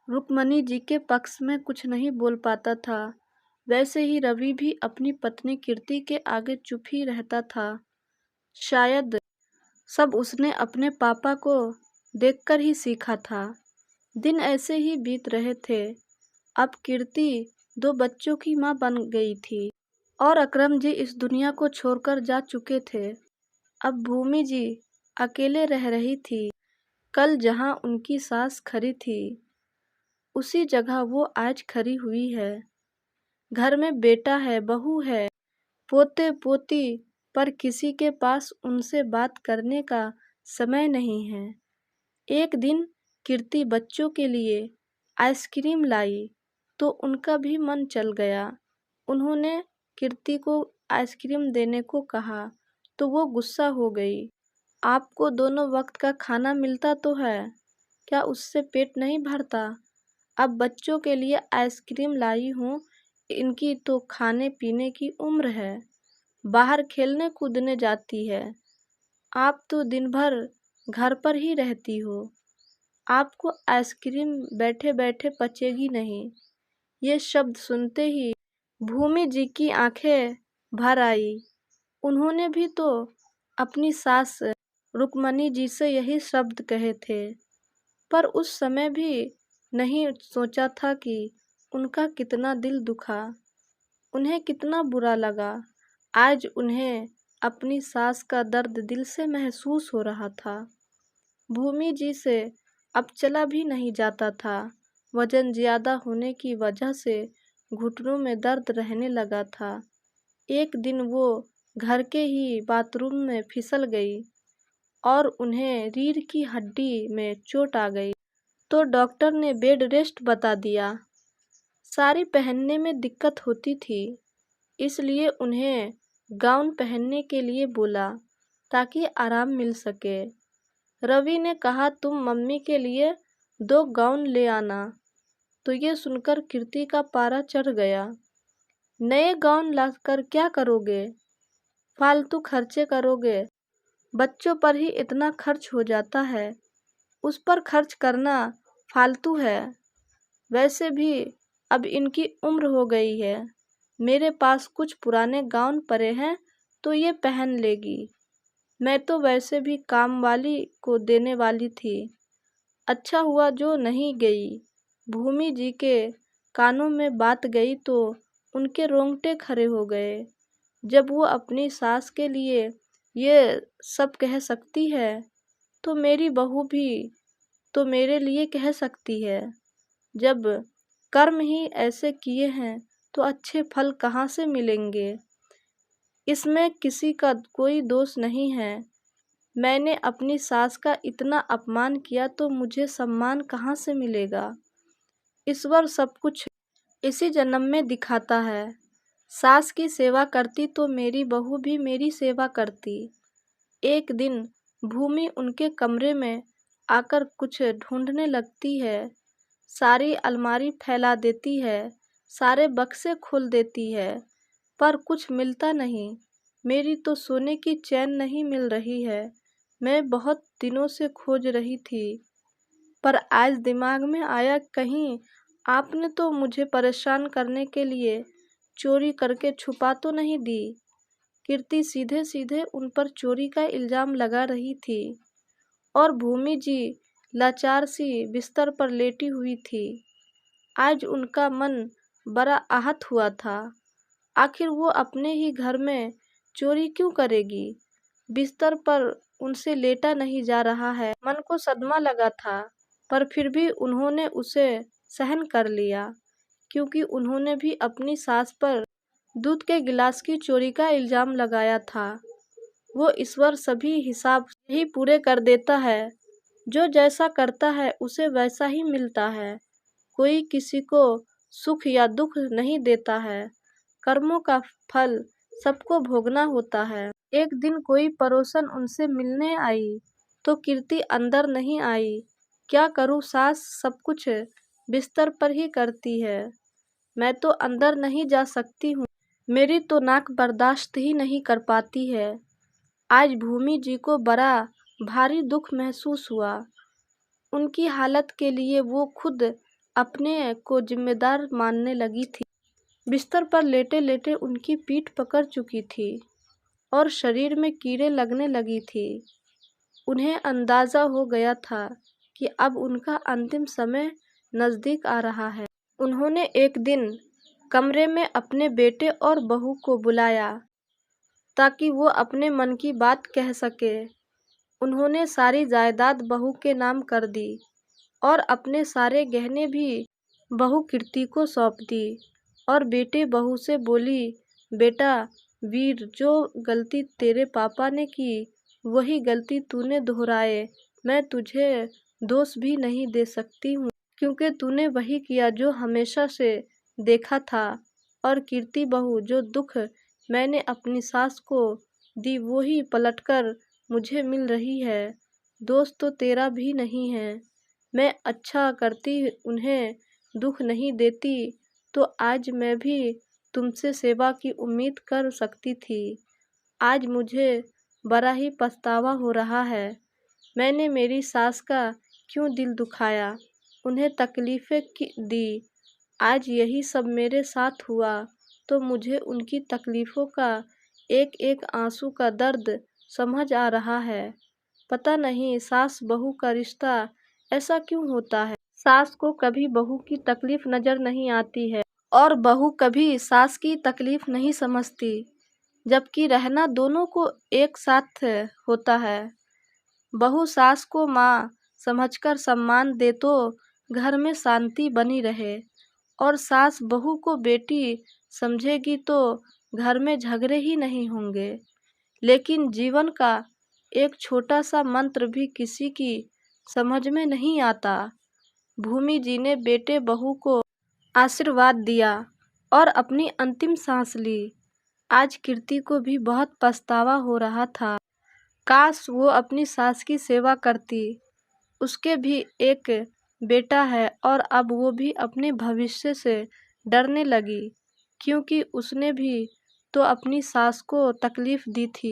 रुक्मणी जी के पक्ष में कुछ नहीं बोल पाता था। वैसे ही रवि भी अपनी पत्नी कीर्ति के आगे चुप ही रहता था। शायद सब उसने अपने पापा को देखकर ही सीखा था। दिन ऐसे ही बीत रहे थे। अब कीर्ति 2 बच्चों की माँ बन गई थी और अकरम जी इस दुनिया को छोड़कर जा चुके थे। अब भूमि जी अकेले रह रही थी। कल जहाँ उनकी सास खड़ी थी, उसी जगह वो आज खड़ी हुई है। घर में बेटा है, बहू है, पोते पोती, पर किसी के पास उनसे बात करने का समय नहीं है। एक दिन कीर्ति बच्चों के लिए आइसक्रीम लाई तो उनका भी मन चल गया। उन्होंने कीर्ति को आइसक्रीम देने को कहा तो वो गुस्सा हो गई। आपको दोनों वक्त का खाना मिलता तो है, क्या उससे पेट नहीं भरता? अब बच्चों के लिए आइसक्रीम लाई हूँ, इनकी तो खाने पीने की उम्र है, बाहर खेलने कूदने जाती है। आप तो दिन भर घर पर ही रहती हो, आपको आइसक्रीम बैठे बैठे पचेगी नहीं। ये शब्द सुनते ही भूमि जी की आंखें भर आई। उन्होंने भी तो अपनी सास रुक्मणी जी से यही शब्द कहे थे, पर उस समय भी नहीं सोचा था कि उनका कितना दिल दुखा, उन्हें कितना बुरा लगा। आज उन्हें अपनी सास का दर्द दिल से महसूस हो रहा था। भूमि जी से अब चला भी नहीं जाता था। वजन ज्यादा होने की वजह से घुटनों में दर्द रहने लगा था। एक दिन वो घर के ही बाथरूम में फिसल गई और उन्हें रीढ़ की हड्डी में चोट आ गई, तो डॉक्टर ने बेड रेस्ट बता दिया। साड़ी पहनने में दिक्कत होती थी, इसलिए उन्हें गाउन पहनने के लिए बोला ताकि आराम मिल सके। रवि ने कहा तुम मम्मी के लिए 2 गाउन ले आना, तो ये सुनकर कीर्ति का पारा चढ़ गया। नए गाउन लाकर क्या करोगे? फालतू खर्चे करोगे? बच्चों पर ही इतना खर्च हो जाता है, उस पर खर्च करना फालतू है। वैसे भी अब इनकी उम्र हो गई है। मेरे पास कुछ पुराने गाउन पड़े हैं तो ये पहन लेगी। मैं तो वैसे भी काम वाली को देने वाली थी। अच्छा हुआ जो नहीं गई। भूमि जी के कानों में बात गई तो उनके रोंगटे खड़े हो गए। जब वो अपनी सास के लिए ये सब कह सकती है, तो मेरी बहू भी तो मेरे लिए कह सकती है। जब कर्म ही ऐसे किए हैं तो अच्छे फल कहाँ से मिलेंगे? इसमें किसी का कोई दोष नहीं है। मैंने अपनी सास का इतना अपमान किया तो मुझे सम्मान कहाँ से मिलेगा? ईश्वर सब कुछ इसी जन्म में दिखाता है। सास की सेवा करती तो मेरी बहू भी मेरी सेवा करती। एक दिन भूमि उनके कमरे में आकर कुछ ढूंढने लगती है। सारी अलमारी फैला देती है, सारे बक्से खोल देती है, पर कुछ मिलता नहीं। मेरी तो सोने की चैन नहीं मिल रही है। मैं बहुत दिनों से खोज रही थी, पर आज दिमाग में आया कहीं आपने तो मुझे परेशान करने के लिए चोरी करके छुपा तो नहीं दी। कीर्ति सीधे सीधे उन पर चोरी का इल्जाम लगा रही थी और भूमि जी लाचार सी बिस्तर पर लेटी हुई थी। आज उनका मन बड़ा आहत हुआ था। आखिर वो अपने ही घर में चोरी क्यों करेगी? बिस्तर पर उनसे लेटा नहीं जा रहा है। मन को सदमा लगा था, पर फिर भी उन्होंने उसे सहन कर लिया, क्योंकि उन्होंने भी अपनी सास पर दूध के गिलास की चोरी का इल्जाम लगाया था। वो ईश्वर सभी हिसाब ही पूरे कर देता है। जो जैसा करता है उसे वैसा ही मिलता है। कोई किसी को सुख या दुख नहीं देता है। कर्मों का फल सबको भोगना होता है। एक दिन कोई पड़ोसन उनसे मिलने आई तो कीर्ति अंदर नहीं आई। क्या करूं, सास सब कुछ बिस्तर पर ही करती है। मैं तो अंदर नहीं जा सकती हूँ, मेरी तो नाक बर्दाश्त ही नहीं कर पाती है। आज भूमि जी को बड़ा भारी दुख महसूस हुआ। उनकी हालत के लिए वो खुद अपने को जिम्मेदार मानने लगी थी। बिस्तर पर लेटे लेटे उनकी पीठ पकड़ चुकी थी और शरीर में कीड़े लगने लगी थी। उन्हें अंदाजा हो गया था कि अब उनका अंतिम समय नजदीक आ रहा है। उन्होंने एक दिन कमरे में अपने बेटे और बहू को बुलाया ताकि वो अपने मन की बात कह सके। उन्होंने सारी जायदाद बहू के नाम कर दी और अपने सारे गहने भी बहू कीर्ति को सौंप दी और बेटे बहू से बोली, बेटा वीर, जो गलती तेरे पापा ने की वही गलती तूने दोहराए। मैं तुझे दोष भी नहीं दे सकती हूँ क्योंकि तूने वही किया जो हमेशा से देखा था। और कीर्ति बहू, जो दुख मैंने अपनी सास को दी वही पलटकर मुझे मिल रही है। दोष तो तेरा भी नहीं है। मैं अच्छा करती उन्हें दुख नहीं देती तो आज मैं भी तुमसे सेवा की उम्मीद कर सकती थी। आज मुझे बड़ा ही पछतावा हो रहा है। मैंने मेरी सास का क्यों दिल दुखाया, उन्हें तकलीफ़ें दी। आज यही सब मेरे साथ हुआ तो मुझे उनकी तकलीफ़ों का एक एक आंसू का दर्द समझ आ रहा है। पता नहीं सास बहू का रिश्ता ऐसा क्यों होता है। सास को कभी बहू की तकलीफ़ नज़र नहीं आती है और बहू कभी सास की तकलीफ़ नहीं समझती, जबकि रहना दोनों को एक साथ होता है। बहू सास को माँ समझकर सम्मान दे तो घर में शांति बनी रहे और सास बहू को बेटी समझेगी तो घर में झगड़े ही नहीं होंगे। लेकिन जीवन का एक छोटा सा मंत्र भी किसी की समझ में नहीं आता। भूमि जी ने बेटे बहू को आशीर्वाद दिया और अपनी अंतिम सांस ली। आज कीर्ति को भी बहुत पछतावा हो रहा था। काश वो अपनी सास की सेवा करती। उसके भी एक बेटा है और अब वो भी अपने भविष्य से डरने लगी क्योंकि उसने भी तो अपनी सास को तकलीफ़ दी थी।